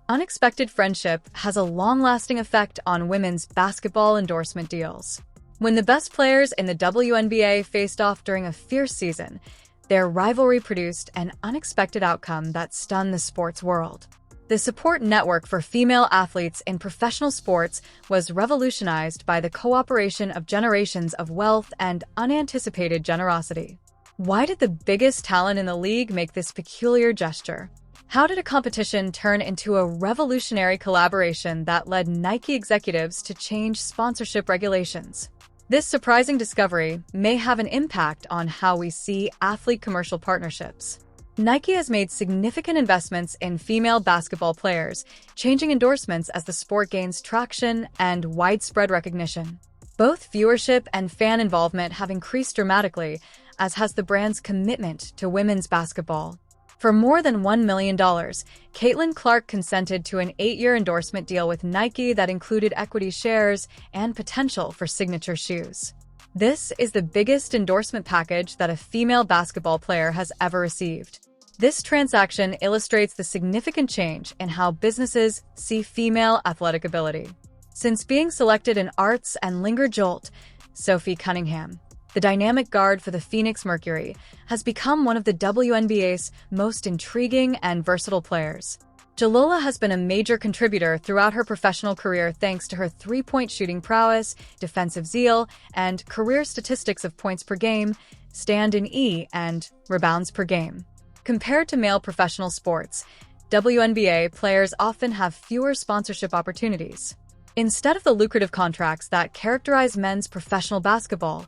Unexpected friendship has a long-lasting effect on women's basketball endorsement deals. When the best players in the WNBA faced off during a fierce season, their rivalry produced an unexpected outcome that stunned the sports world. The support network for female athletes in professional sports was revolutionized by the cooperation of generations of wealth and unanticipated generosity. Why did the biggest talent in the league make this peculiar gesture? How did a competition turn into a revolutionary collaboration that led Nike executives to change sponsorship regulations? This surprising discovery may have an impact on how we see athlete commercial partnerships. Nike has made significant investments in female basketball players, changing endorsements as the sport gains traction and widespread recognition. Both viewership and fan involvement have increased dramatically, as has the brand's commitment to women's basketball. For more than $1 million, Caitlin Clark consented to an 8-year endorsement deal with Nike that included equity shares and potential for signature shoes. This is the biggest endorsement package that a female basketball player has ever received. This transaction illustrates the significant change in how businesses see female athletic ability. Since being selected in Arts and Linger Jolt, Sophie Cunningham, the dynamic guard for the Phoenix Mercury, has become one of the WNBA's most intriguing and versatile players. Jalola has been a major contributor throughout her professional career thanks to her three-point shooting prowess, defensive zeal, and career statistics of points per game, stand-in-E, and rebounds per game. Compared to male professional sports, WNBA players often have fewer sponsorship opportunities. Instead of the lucrative contracts that characterize men's professional basketball,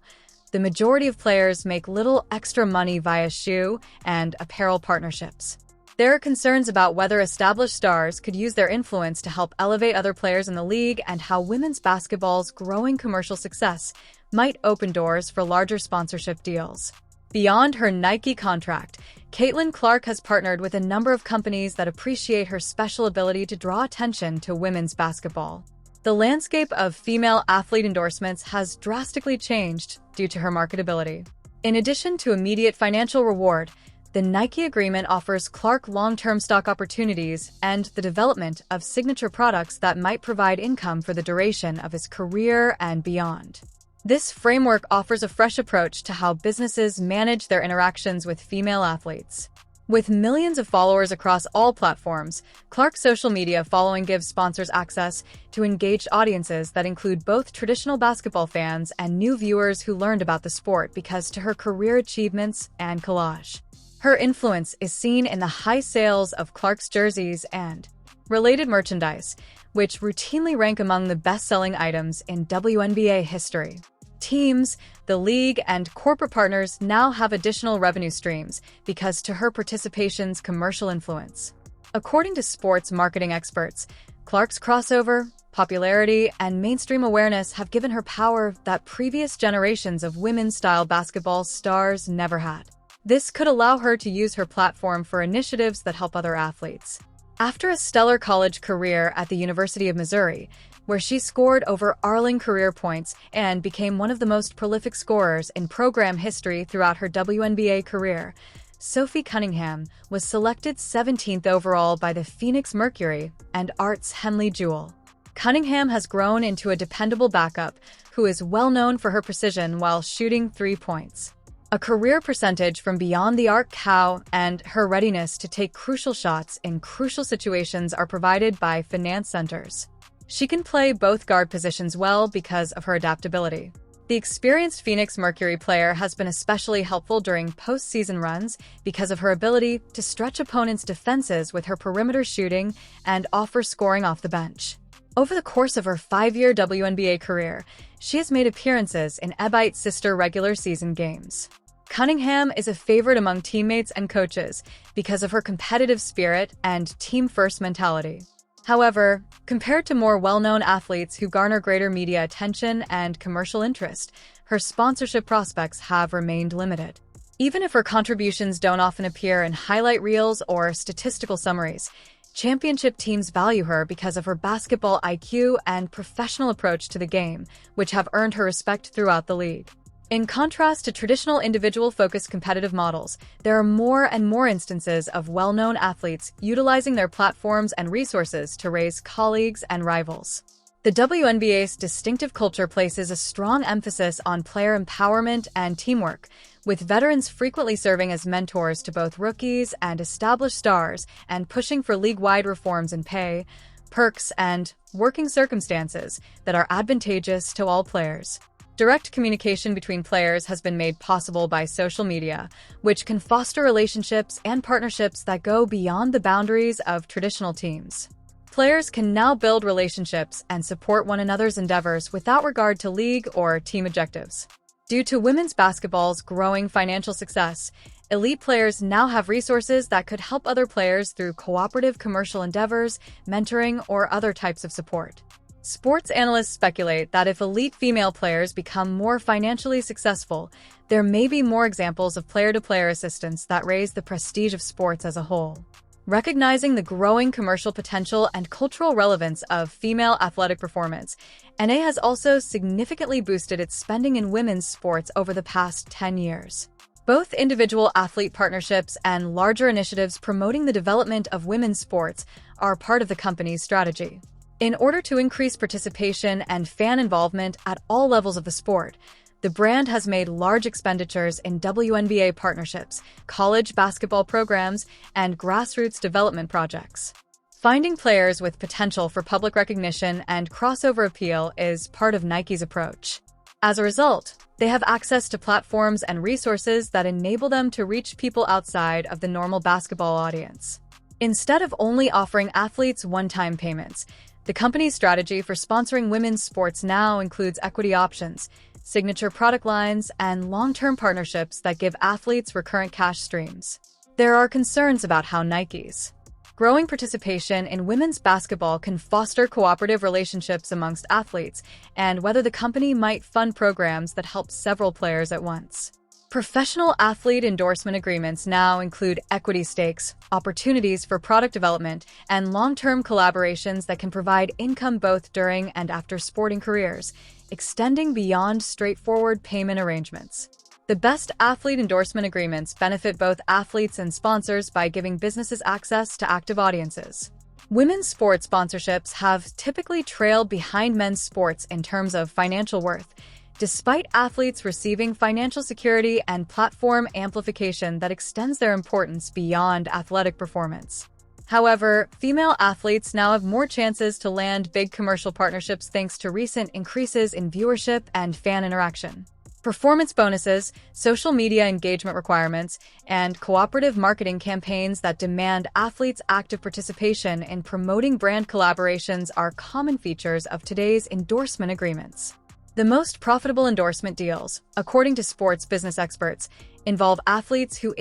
the majority of players make little extra money via shoe and apparel partnerships. There are concerns about whether established stars could use their influence to help elevate other players in the league and how women's basketball's growing commercial success might open doors for larger sponsorship deals. Beyond her Nike contract, Caitlin Clark has partnered with a number of companies that appreciate her special ability to draw attention to women's basketball. The landscape of female athlete endorsements has drastically changed due to her marketability. In addition to immediate financial reward, the Nike agreement offers Clark long-term stock opportunities and the development of signature products that might provide income for the duration of his career and beyond. This framework offers a fresh approach to how businesses manage their interactions with female athletes. With millions of followers across all platforms, Clark's social media following gives sponsors access to engaged audiences that include both traditional basketball fans and new viewers who learned about the sport because of her career achievements and collage. Her influence is seen in the high sales of Clark's jerseys and related merchandise, which routinely rank among the best-selling items in WNBA history. Teams, the league, and corporate partners now have additional revenue streams because of her participation's commercial influence. According to sports marketing experts, Clark's crossover, popularity, and mainstream awareness have given her power that previous generations of women's-style basketball stars never had. This could allow her to use her platform for initiatives that help other athletes. After a stellar college career at the University of Missouri, where she scored over Arling career points and became one of the most prolific scorers in program history throughout her WNBA career, Sophie Cunningham was selected 17th overall by the Phoenix Mercury and Arts Henley Jewell. Cunningham has grown into a dependable backup who is well known for her precision while shooting 3 points. A career percentage from beyond the arc cow and her readiness to take crucial shots in crucial situations are provided by finance centers. She can play both guard positions well because of her adaptability. The experienced Phoenix Mercury player has been especially helpful during postseason runs because of her ability to stretch opponents' defenses with her perimeter shooting and offer scoring off the bench. Over the course of her 5-year WNBA career, she has made appearances in Ebite's sister regular season games. Cunningham is a favorite among teammates and coaches because of her competitive spirit and team-first mentality. However, compared to more well-known athletes who garner greater media attention and commercial interest, her sponsorship prospects have remained limited. Even if her contributions don't often appear in highlight reels or statistical summaries, championship teams value her because of her basketball IQ and professional approach to the game, which have earned her respect throughout the league. In contrast to traditional individual-focused competitive models, there are more and more instances of well-known athletes utilizing their platforms and resources to raise colleagues and rivals. The WNBA's distinctive culture places a strong emphasis on player empowerment and teamwork, with veterans frequently serving as mentors to both rookies and established stars and pushing for league-wide reforms in pay, perks, and working circumstances that are advantageous to all players. Direct communication between players has been made possible by social media, which can foster relationships and partnerships that go beyond the boundaries of traditional teams. Players can now build relationships and support one another's endeavors without regard to league or team objectives. Due to women's basketball's growing financial success, elite players now have resources that could help other players through cooperative commercial endeavors, mentoring, or other types of support. Sports analysts speculate that if elite female players become more financially successful, there may be more examples of player-to-player assistance that raise the prestige of sports as a whole. Recognizing the growing commercial potential and cultural relevance of female athletic performance, NA has also significantly boosted its spending in women's sports over the past 10 years. Both individual athlete partnerships and larger initiatives promoting the development of women's sports are part of the company's strategy. In order to increase participation and fan involvement at all levels of the sport, the brand has made large expenditures in WNBA partnerships, college basketball programs, and grassroots development projects. Finding players with potential for public recognition and crossover appeal is part of Nike's approach. As a result, they have access to platforms and resources that enable them to reach people outside of the normal basketball audience. Instead of only offering athletes one-time payments, the company's strategy for sponsoring women's sports now includes equity options, signature product lines, and long-term partnerships that give athletes recurrent cash streams. There are concerns about how Nike's growing participation in women's basketball can foster cooperative relationships amongst athletes, and whether the company might fund programs that help several players at once. Professional athlete endorsement agreements now include equity stakes, opportunities for product development, and long-term collaborations that can provide income both during and after sporting careers, extending beyond straightforward payment arrangements. The best athlete endorsement agreements benefit both athletes and sponsors by giving businesses access to active audiences. Women's sports sponsorships have typically trailed behind men's sports in terms of financial worth, despite athletes receiving financial security and platform amplification that extends their importance beyond athletic performance. However, female athletes now have more chances to land big commercial partnerships thanks to recent increases in viewership and fan interaction. Performance bonuses, social media engagement requirements, and cooperative marketing campaigns that demand athletes' active participation in promoting brand collaborations are common features of today's endorsement agreements. The most profitable endorsement deals, according to sports business experts, involve athletes who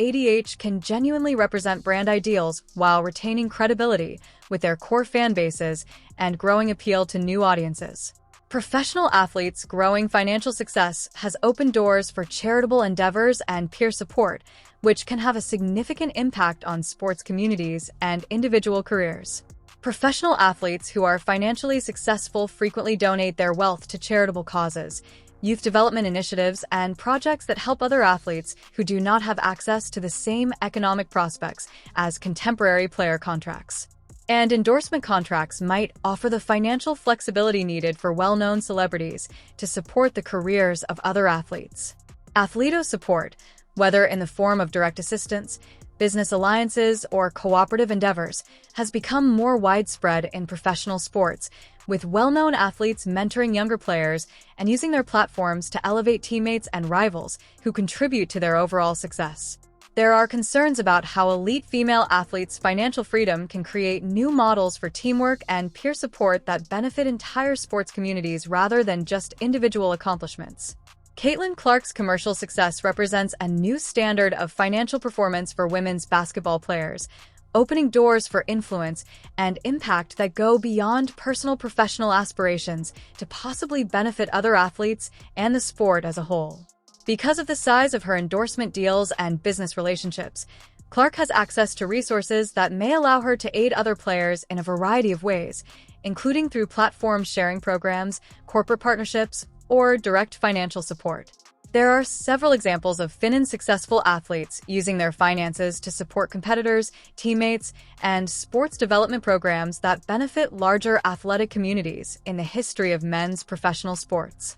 can genuinely represent brand ideals while retaining credibility with their core fan bases and growing appeal to new audiences. Professional athletes' growing financial success has opened doors for charitable endeavors and peer support, which can have a significant impact on sports communities and individual careers. Professional athletes who are financially successful frequently donate their wealth to charitable causes, youth development initiatives, and projects that help other athletes who do not have access to the same economic prospects as contemporary player contracts. And endorsement contracts might offer the financial flexibility needed for well-known celebrities to support the careers of other athletes. Athleto support, whether in the form of direct assistance, business alliances, or cooperative endeavors, has become more widespread in professional sports, with well-known athletes mentoring younger players and using their platforms to elevate teammates and rivals who contribute to their overall success. There are concerns about how elite female athletes' financial freedom can create new models for teamwork and peer support that benefit entire sports communities rather than just individual accomplishments. Caitlin Clark's commercial success represents a new standard of financial performance for women's basketball players, opening doors for influence and impact that go beyond personal professional aspirations to possibly benefit other athletes and the sport as a whole. Because of the size of her endorsement deals and business relationships, Clark has access to resources that may allow her to aid other players in a variety of ways, including through platform sharing programs, corporate partnerships, or direct financial support. There are several examples of Finn's successful athletes using their finances to support competitors, teammates, and sports development programs that benefit larger athletic communities in the history of men's professional sports.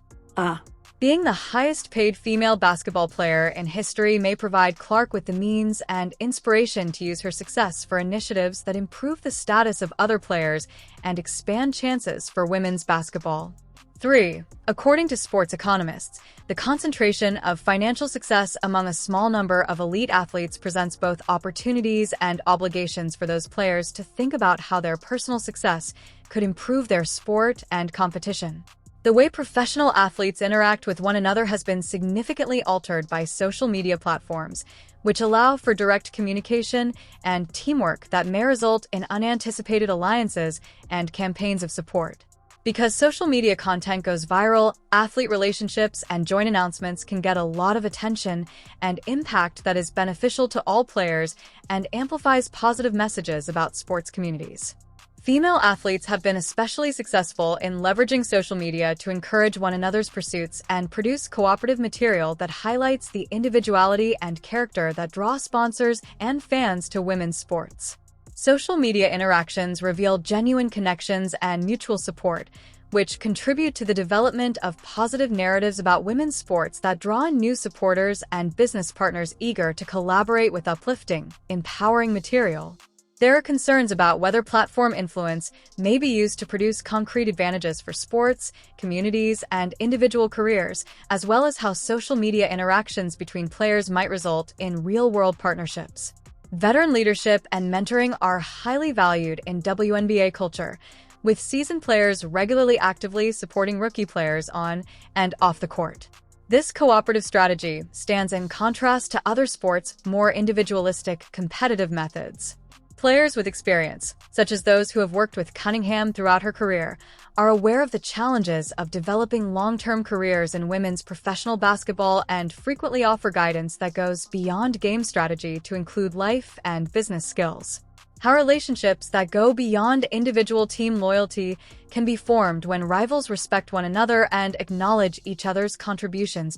Being the highest-paid female basketball player in history may provide Clark with the means and inspiration to use her success for initiatives that improve the status of other players and expand chances for women's basketball. 3. According to sports economists, the concentration of financial success among a small number of elite athletes presents both opportunities and obligations for those players to think about how their personal success could improve their sport and competition. The way professional athletes interact with one another has been significantly altered by social media platforms, which allow for direct communication and teamwork that may result in unanticipated alliances and campaigns of support. Because social media content goes viral, athlete relationships and joint announcements can get a lot of attention and impact that is beneficial to all players and amplifies positive messages about sports communities. Female athletes have been especially successful in leveraging social media to encourage one another's pursuits and produce cooperative material that highlights the individuality and character that draw sponsors and fans to women's sports. Social media interactions reveal genuine connections and mutual support, which contribute to the development of positive narratives about women's sports that draw in new supporters and business partners eager to collaborate with uplifting, empowering material. There are concerns about whether platform influence may be used to produce concrete advantages for sports, communities, and individual careers, as well as how social media interactions between players might result in real-world partnerships. Veteran leadership and mentoring are highly valued in WNBA culture, with seasoned players regularly actively supporting rookie players on and off the court. This cooperative strategy stands in contrast to other sports' more individualistic, competitive methods. Players with experience, such as those who have worked with Cunningham throughout her career, are aware of the challenges of developing long-term careers in women's professional basketball and frequently offer guidance that goes beyond game strategy to include life and business skills. How relationships that go beyond individual team loyalty can be formed when rivals respect one another and acknowledge each other's contributions to